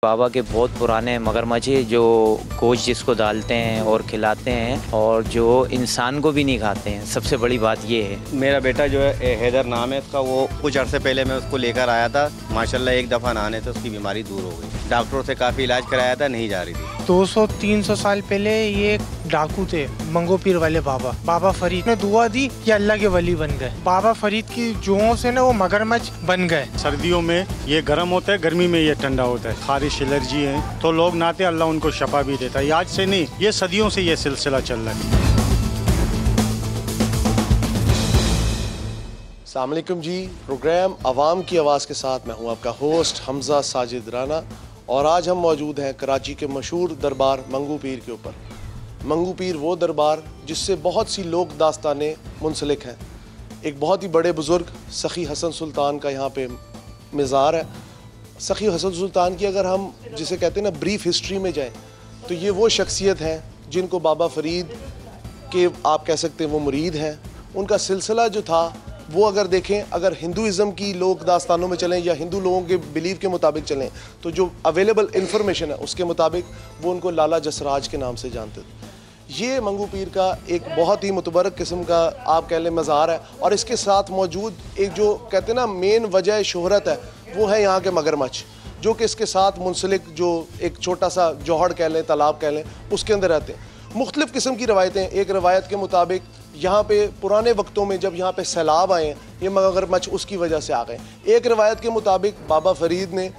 बाबा के बहुत पुराने मगरमच्छ है जो गोश्त जिसको डालते हैं और खिलाते हैं और जो इंसान को भी नहीं खाते हैं। सबसे बड़ी बात ये है। मेरा बेटा जो है हैदर नाम है उसका, वो कुछ अर्से पहले मैं उसको लेकर आया था। माशाल्लाह एक दफ़ा नहाने से उसकी बीमारी दूर हो गई। डॉक्टरों से काफ़ी इलाज कराया था, नहीं जा रही थी। 200-300 साल पहले ये डाकू थे, मंगो पीर वाले बाबा फरीद ने दुआ दी, ये अल्लाह के वली बन गए। बाबा फरीद की जुओं से ना वो मगरमच्छ बन गए। सर्दियों में ये गर्म होता है, गर्मी में ये ठंडा होता है। खारिश एलर्जी है तो लोग नहाते, अल्लाह उनको शफा भी देता है। आज से नहीं, ये सदियों से ये सिलसिला चल रहा है। अस्सलाम वालेकुम जी। प्रोग्राम आवाम की आवाज़ के साथ मैं हूं आपका होस्ट हमजा साजिद राना और आज हम मौजूद हैं कराची के मशहूर दरबार मंगू पीर के ऊपर। मंगू पीर वो दरबार जिससे बहुत सी लोक दास्तानें मुंसलिक हैं। एक बहुत ही बड़े बुज़ुर्ग सखी हसन सुल्तान का यहाँ पे मज़ार है। सखी हसन सुल्तान की अगर हम जिसे कहते हैं ना ब्रीफ हिस्ट्री में जाएं तो ये वो शख्सियत हैं जिनको बाबा फरीद के आप कह सकते हैं वो मुरीद हैं। उनका सिलसिला जो था वो अगर देखें, अगर हिंदुज़म की लोक दास्तानों में चलें या हिंदू लोगों के बिलीव के मुताबिक चलें तो जो अवेलेबल इंफॉर्मेशन है उसके मुताबिक वो उनको लाला जसराज के नाम से जानते थे। ये मंगू पीर का एक बहुत ही मुतबरक किस्म का आप कह लें मज़ार है और इसके साथ मौजूद एक जो कहते हैं ना मेन वजह शोहरत है वो है यहाँ के मगरमच्छ, जो कि इसके साथ मुंसलिक जो एक छोटा सा जौहड़ कह लें, तालाब कह लें, उसके अंदर रहते हैं। मुख्तलिफ़ किस्म की रवायतें। एक रवायत के मुताबिक यहाँ पे पुराने वक्तों में जब यहाँ पे सैलाब आए ये मगरमच्छ उसकी वजह से आ गए। एक रवायत के मुताबिक बाबा फरीद ने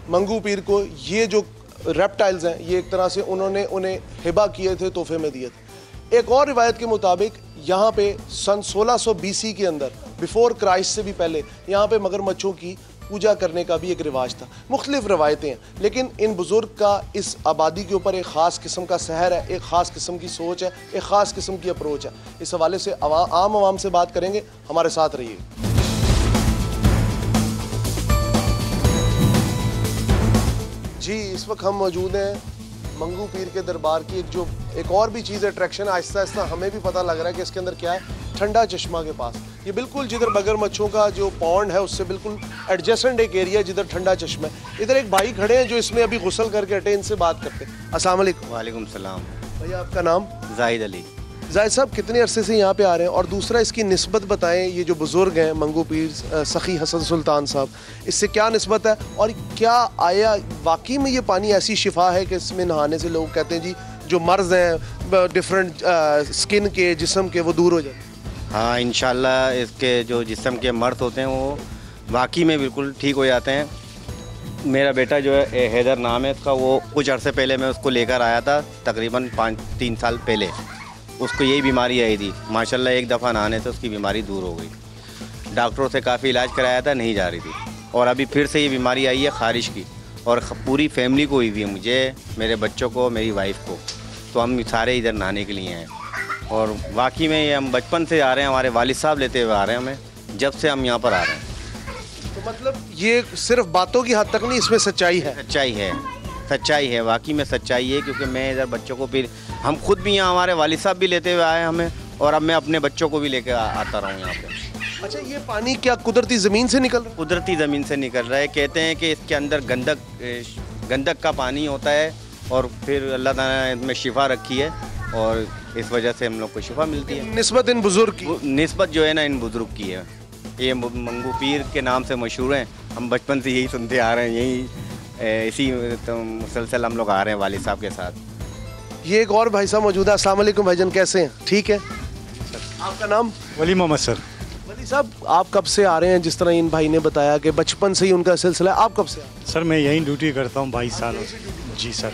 मंगू पीर को ये जो रेप्टाइल्स हैं ये एक तरह से उन्होंने उन्हें हिबा किए थे, तोहफे में दिए थे। एक और रिवायत के मुताबिक यहाँ पे सन 1600 BC के अंदर, बिफोर क्राइस्ट से भी पहले, यहाँ पे मगरमच्छों की पूजा करने का भी एक रिवाज था। मुख्तलिफ रवायतें हैं, लेकिन इन बुज़ुर्ग का इस आबादी के ऊपर एक ख़ास किस्म का सहर है, एक ख़ास किस्म की सोच है, एक ख़ास किस्म की अप्रोच है। इस हवाले से आम आवाम से बात करेंगे, हमारे साथ रहिए। जी, इस वक्त हम मौजूद हैं मंगू पीर के दरबार की एक और भी चीज़ अट्रैक्शन आहिस्ता आहिस्ता हमें भी पता लग रहा है कि इसके अंदर क्या है। ठंडा चश्मा के पास, ये बिल्कुल जिधर मगरमच्छों का जो पॉन्ड है उससे बिल्कुल एडजेसेंट एक एरिया जिधर ठंडा चश्मा है। इधर एक भाई खड़े हैं जो इसमें अभी गुसल करके हटे, इनसे बात करते हैं। अस्सलाम वालेकुम। वालेकुम सलाम। भैया आपका नाम? जाहिद अली। जाहिद साहब, कितने अरसे से यहाँ पे आ रहे हैं? और दूसरा इसकी निस्बत बताएं, ये जो बुज़ुर्ग हैं मंगू पीर सखी हसन सुल्तान साहब, इससे क्या निस्बत है और क्या आया वाकई में ये पानी ऐसी शिफा है कि इसमें नहाने से लोग कहते हैं जी जो मर्ज़ हैं डिफरेंट स्किन के, जिस्म के, वो दूर हो जाए? हाँ, इंशाल्लाह इसके जो जिस्म के मर्द होते हैं वो वाकई में बिल्कुल ठीक हो जाते हैं। मेरा बेटा जो है हैदर नाम है उसका, वो कुछ अर्से पहले मैं उसको लेकर आया था, तकरीबन 3 साल पहले। उसको यही बीमारी आई थी। माशाल्लाह एक दफ़ा नहाने से उसकी बीमारी दूर हो गई। डॉक्टरों से काफ़ी इलाज कराया था, नहीं जा रही थी। और अभी फिर से ये बीमारी आई है खारिश की, और पूरी फैमिली को हुई हुई है, मुझे, मेरे बच्चों को, मेरी वाइफ को। तो हम सारे इधर नहाने के लिए हैं और वाकई में ये हम बचपन से आ रहे हैं, हमारे वालिद साहब लेते हुए आ रहे हैं हमें, जब से हम यहाँ पर आ रहे हैं। तो मतलब ये सिर्फ बातों की हद तक नहीं, इसमें सच्चाई है? सच्चाई है, वाकई में सच्चाई है। क्योंकि मैं इधर बच्चों को फिर, हम खुद भी यहाँ, हमारे वालिद साहब भी लेते हुए आए हमें, और अब मैं अपने बच्चों को भी लेकर आता रहा हूँ यहाँ पे। अच्छा, ये पानी क्या कुदरती ज़मीन से निकल रहा है? कुदरती ज़मीन से निकल रहा है। कहते हैं कि इसके अंदर गंधक का पानी होता है और फिर अल्लाह ताला ने इसमें शिफा रखी है और इस वजह से हम लोग को शिफा मिलती है। निस्बत इन बुज़ुर्ग की, निस्बत जो है ना इन बुज़ुर्ग की है। ये मंगू पीर के नाम से मशहूर हैं। हम बचपन से यही सुनते आ रहे हैं, यही इसी मुसलसल हम लोग आ रहे हैं वालिद साहब के साथ। ये एक और भाई साहब मौजूद है। अस्सलाम वालेकुम भाईजान, कैसे हैं? ठीक है। आपका नाम? वली मोहम्मद सर। वली साहब, आप कब से आ रहे हैं? जिस तरह इन भाई ने बताया कि बचपन से ही उनका सिलसिला है, आप कब से आ रहे हैं? सर मैं यहीं ड्यूटी करता हूँ 22 सालों से। जी सर।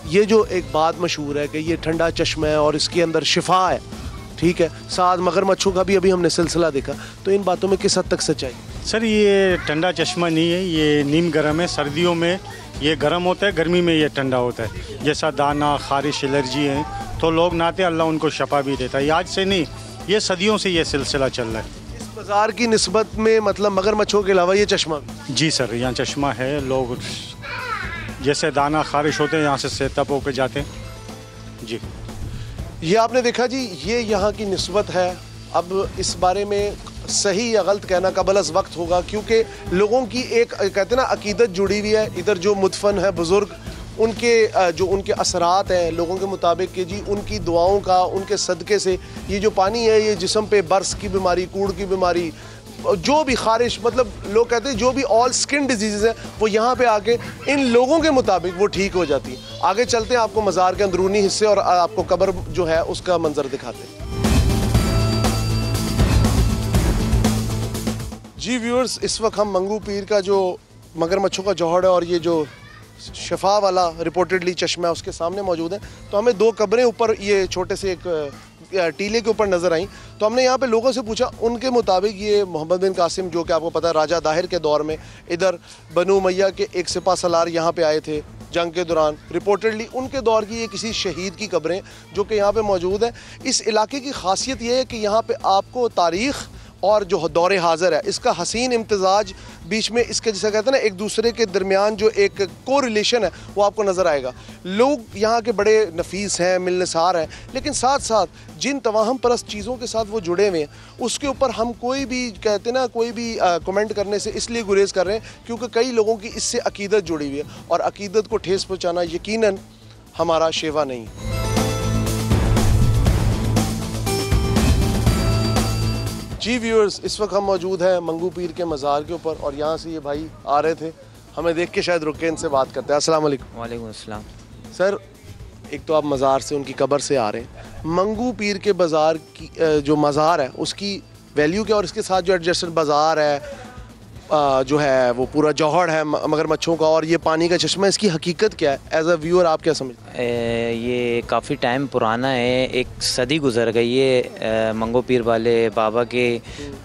ये जो एक बात मशहूर है कि ये ठंडा चश्मा है और इसके अंदर शिफा है, ठीक है, साथ मगरमच्छों का भी अभी हमने सिलसिला देखा, तो इन बातों में किस हद तक सच्चाई? सर ये ठंडा चश्मा नहीं है, ये नीम गर्म है। सर्दियों में ये गर्म होता है, गर्मी में ये ठंडा होता है। जैसा दाना, खारिश, एलर्जी है तो लोग नहाते, अल्लाह उनको शफा भी देता है। आज से नहीं, ये सदियों से ये सिलसिला चल रहा है। इस बाज़ार की निस्बत में मतलब मगरमच्छों के अलावा ये चश्मा भी? जी सर, यहाँ चश्मा है। लोग जैसे दाना, खारिश होते हैं यहाँ से सेहतप होकर जाते हैं। जी, ये आपने देखा जी, ये यहाँ की निस्बत है। अब इस बारे में सही या गलत कहना कबल अज़ वक्त होगा, क्योंकि लोगों की एक कहते हैं ना अकीदत जुड़ी हुई है। इधर जो मुदफन है बुज़ुर्ग, उनके जो उनके असरात हैं लोगों के मुताबिक कि जी उनकी दुआओं का, उनके सदक़े से ये जो पानी है ये जिस्म पे बर्स की बीमारी, कूड़ की बीमारी, जो भी खारिश, मतलब लोग कहते हैं जो भी ऑल स्किन डिजीज़ हैं वो यहाँ पे आके इन लोगों के मुताबिक वो ठीक हो जाती है। आगे चलते हैं, आपको मज़ार के अंदरूनी हिस्से और आपको कब्र जो है उसका मंजर दिखाते हैं। जी व्यूअर्स, इस वक्त हम मंगू पीर का जो मगरमच्छों का जौहर है और ये जो शफा वाला रिपोर्टेडली चश्मा है उसके सामने मौजूद है। तो हमें दो कब्रें ऊपर ये छोटे से एक टीले के ऊपर नज़र आई। तो हमने यहाँ पे लोगों से पूछा, उनके मुताबिक ये मोहम्मद बिन कासिम जो कि आपको पता है राजा दाहिर के दौर में इधर बनु उमैया के एक सिपा सलार यहाँ पे आए थे जंग के दौरान, रिपोर्टेडली उनके दौर की ये किसी शहीद की कब्रें जो कि यहाँ पे मौजूद है। इस इलाके की खासियत ये है कि यहाँ पे आपको तारीख़ और जो दौर हाज़िर है इसका हसीन इम्तजाज बीच में इसके, जिसे कहते हैं ना एक दूसरे के दरमियान जो एक को रिलेशन है वो आपको नज़र आएगा। लोग यहाँ के बड़े नफीस हैं, मिलनसार हैं, लेकिन साथ साथ जिन तवाहम परस्त चीज़ों के साथ वो जुड़े हुए हैं उसके ऊपर हम कोई भी कहते हैं ना कोई भी कमेंट करने से इसलिए गुरेज कर रहे हैं क्योंकि कई लोगों की इससे अकीदत जुड़ी हुई है और अकीदत को ठेस पहुँचाना यकीनन हमारा शेवा नहीं। जी व्यूअर्स, इस वक्त हम मौजूद हैं मंगू पीर के मज़ार के ऊपर और यहाँ से ये भाई आ रहे थे, हमें देख के शायद रुके, इनसे बात करते हैं। अस्सलाम वालेकुम। वालेकुम अस्सलाम। सर, एक तो आप मज़ार से उनकी कब्र से आ रहे हैं, मंगू पीर के बाज़ार की जो मज़ार है उसकी वैल्यू क्या और इसके साथ जो एडजस्टेड बाज़ार है जो है वो पूरा जौहर है मगरमच्छों का और ये पानी का चश्मा, इसकी हकीकत क्या है? एज अ व्यूअर आप क्या समझते हैं? ये काफ़ी टाइम पुराना है, एक सदी गुजर गई है मंगू पीर वाले बाबा के।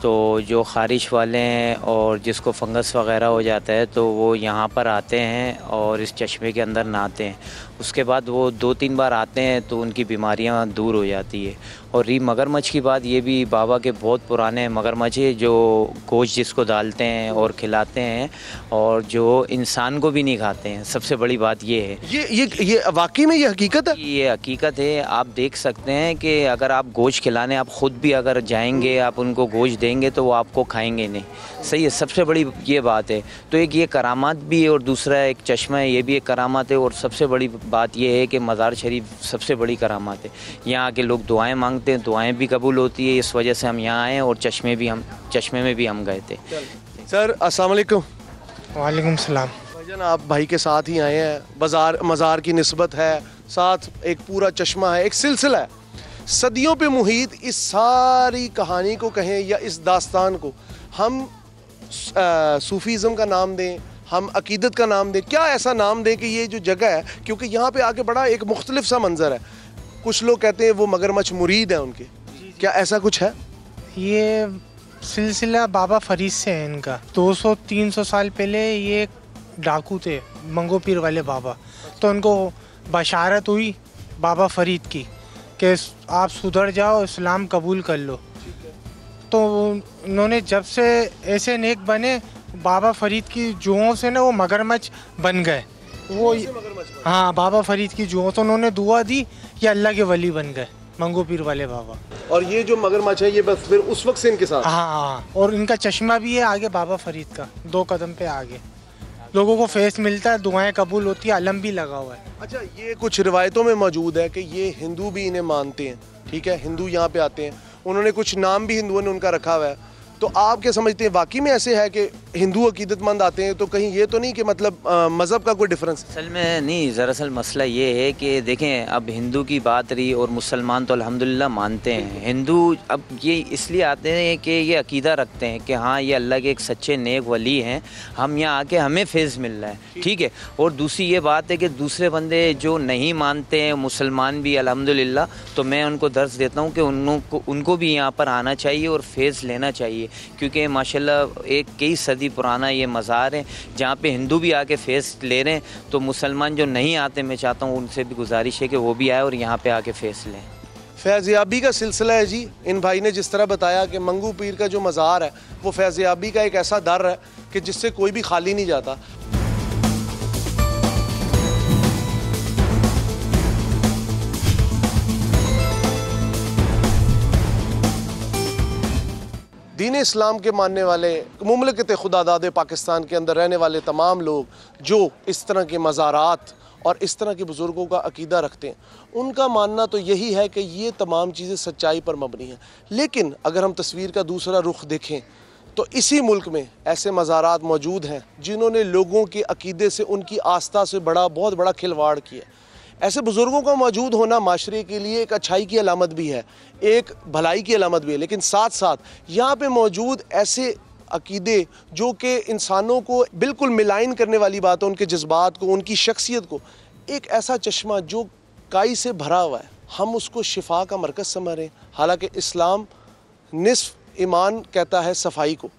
तो जो खारिश वाले हैं और जिसको फंगस वगैरह हो जाता है तो वो यहाँ पर आते हैं और इस चश्मे के अंदर नहाते हैं। उसके बाद वो 2-3 बार आते हैं तो उनकी बीमारियाँ दूर हो जाती है। और मगरमच्छ की बात, ये भी बाबा के बहुत पुराने मगरमच्छ है जो गोश्त जिसको डालते हैं और खिलाते हैं और जो इंसान को भी नहीं खाते हैं। सबसे बड़ी बात ये है। ये वाकई में ये हकीकत है? ये हकीकत है। आप देख सकते हैं कि अगर आप गोश्त खिलाने आप ख़ुद भी अगर जाएंगे, आप उनको गोश्त देंगे तो वो आपको खाएंगे नहीं। सही है, सबसे बड़ी ये बात है। तो एक ये करामात भी है और दूसरा एक चश्मा है, ये भी एक करामात है। और सबसे बड़ी बात ये है कि मज़ार शरीफ सबसे बड़ी करामात है। यहाँ के लोग दुआएं मांगते हैं, दुआएं भी कबूल होती है। इस वजह से हम यहाँ आए और चश्मे में भी हम गए थे। सर अस्सलाम वालेकुम। वालेकुम सलाम। भाईजान, आप भाई के साथ ही आए हैं, मज़ार की निस्बत है, साथ एक पूरा चश्मा है, एक सिलसिला है सदियों पे मुहित। इस सारी कहानी को कहें या इस दास्तान को हम सूफीज़म का नाम दें, हम अकीदत का नाम दें, क्या ऐसा नाम दें कि ये जो जगह है, क्योंकि यहाँ पे आके बड़ा एक मुख्तलिफ सा मंजर है। कुछ लोग कहते हैं वो मगरमच्छ मुरीद हैं उनके, क्या ऐसा कुछ है? ये सिलसिला बाबा फरीद से है इनका। 200-300 साल पहले ये डाकू थे मंगू पीर वाले बाबा। तो उनको बशारत हुई बाबा फरीद की कि आप सुधर जाओ, इस्लाम कबूल कर लो। तो उन्होंने जब से ऐसे नेक बने, बाबा फरीद की जुओं से ना वो मगरमच्छ बन गए। वो हाँ, बाबा फरीद की जुओं से उन्होंने दुआ दी, ये अल्लाह के वली बन गए मंगू पीर वाले बाबा। और ये जो मगरमच्छ है ये बस फिर उस वक्त से इनके साथ? हाँ, और इनका चश्मा भी है आगे बाबा फरीद का, 2 कदम पे आगे। लोगों को फेस मिलता है, दुआएं कबूल होती है, अलम भी लगा हुआ है। अच्छा, ये कुछ रिवायतों में मौजूद है कि ये हिंदू भी इन्हें मानते हैं, ठीक है, हिंदू यहाँ पे आते हैं, उन्होंने कुछ नाम भी हिंदुओं ने उनका रखा हुआ है। तो आप क्या समझते हैं, वाकई में ऐसे है कि हिंदू अकीदतमंद आते हैं? तो कहीं ये तो नहीं कि मतलब मज़हब का कोई डिफरेंस? असल में नहीं, दरअसल मसला ये है कि देखें, अब हिंदू की बात रही और मुसलमान तो अल्हम्दुलिल्लाह मानते हैं। हिंदू अब ये इसलिए आते हैं कि ये अकीदा रखते हैं कि हाँ ये अल्लाह के एक सच्चे नेक वली हैं, हम यहाँ आके हमें फैज़ मिल रहा है, ठीक है। और दूसरी ये बात है कि दूसरे बंदे जो नहीं मानते हैं, मुसलमान भी अल्हम्दुलिल्लाह, तो मैं उनको दर्स देता हूँ कि उनको भी यहाँ पर आना चाहिए और फैज़ लेना चाहिए। क्योंकि माशाल्लाह एक कई सदी पुराना ये मज़ार है जहाँ पे हिंदू भी आके फेस ले रहे हैं। तो मुसलमान जो नहीं आते, मैं चाहता हूँ उनसे भी गुजारिश है कि वो भी आए और यहाँ पे आके फेस लें। फैज़याबी का सिलसिला है जी। इन भाई ने जिस तरह बताया कि मंगू पीर का जो मज़ार है वो फैज़याबी का एक ऐसा दर है कि जिससे कोई भी खाली नहीं जाता। दीन दीन इस्लाम के मानने वाले मुमलकत खुदादाद पाकिस्तान के अंदर रहने वाले तमाम लोग जो इस तरह के मज़ारात और इस तरह के बुज़ुर्गों का अकीदा रखते हैं, उनका मानना तो यही है कि ये तमाम चीज़ें सच्चाई पर मबनी हैं। लेकिन अगर हम तस्वीर का दूसरा रुख देखें तो इसी मुल्क में ऐसे मज़ारात मौजूद हैं जिन्होंने लोगों के अकीदे से, उनकी आस्था से बहुत बड़ा खिलवाड़ किया। ऐसे बुज़ुर्गों का मौजूद होना माशरे के लिए एक अच्छाई की अलामत भी है, एक भलाई की अलामत भी है, लेकिन साथ साथ यहाँ पे मौजूद ऐसे अकीदे जो कि इंसानों को बिल्कुल मिलाइन करने वाली बात है, उनके जज्बात को, उनकी शख्सियत को, एक ऐसा चश्मा जो काई से भरा हुआ है, हम उसको शिफा का मरकज़ समझ रहे हैं। हालांकि इस्लाम निस्फ ईमान कहता है सफाई को।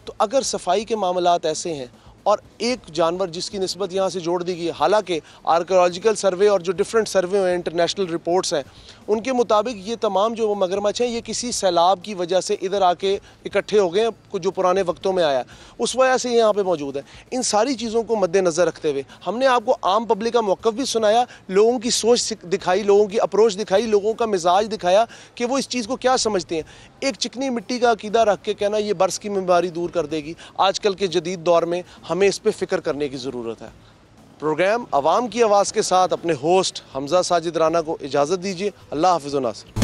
तो अगर सफाई के मामलात ऐसे हैं और एक जानवर जिसकी निस्बत यहाँ से जोड़ दी गई है, हालांकि आर्कियोलॉजिकल सर्वे और जो डिफरेंट सर्वे हैं, इंटरनेशनल रिपोर्ट्स हैं, उनके मुताबिक ये तमाम जो मगरमच्छ हैं ये किसी सैलाब की वजह से इधर आके इकट्ठे हो गए हैं, जो पुराने वक्तों में आया, उस वजह से यहाँ पे मौजूद है। इन सारी चीज़ों को मद्देनज़र रखते हुए हमने आपको आम पब्लिक का मौक़िफ़ भी सुनाया, लोगों की सोच दिखाई, लोगों की अप्रोच दिखाई, लोगों का मिजाज दिखाया कि वो इस चीज़ को क्या समझते हैं। एक चिकनी मिट्टी का अकीदा रख के कहना ये बर्स की बीमारी दूर कर देगी, आजकल के जदीद दौर में हमें इस पर फ़िक्र करने की ज़रूरत है। प्रोग्राम अवाम की आवाज़ के साथ अपने होस्ट हमजा साजिद राना को इजाज़त दीजिए। अल्लाह हाफ़िज़ व नासिर।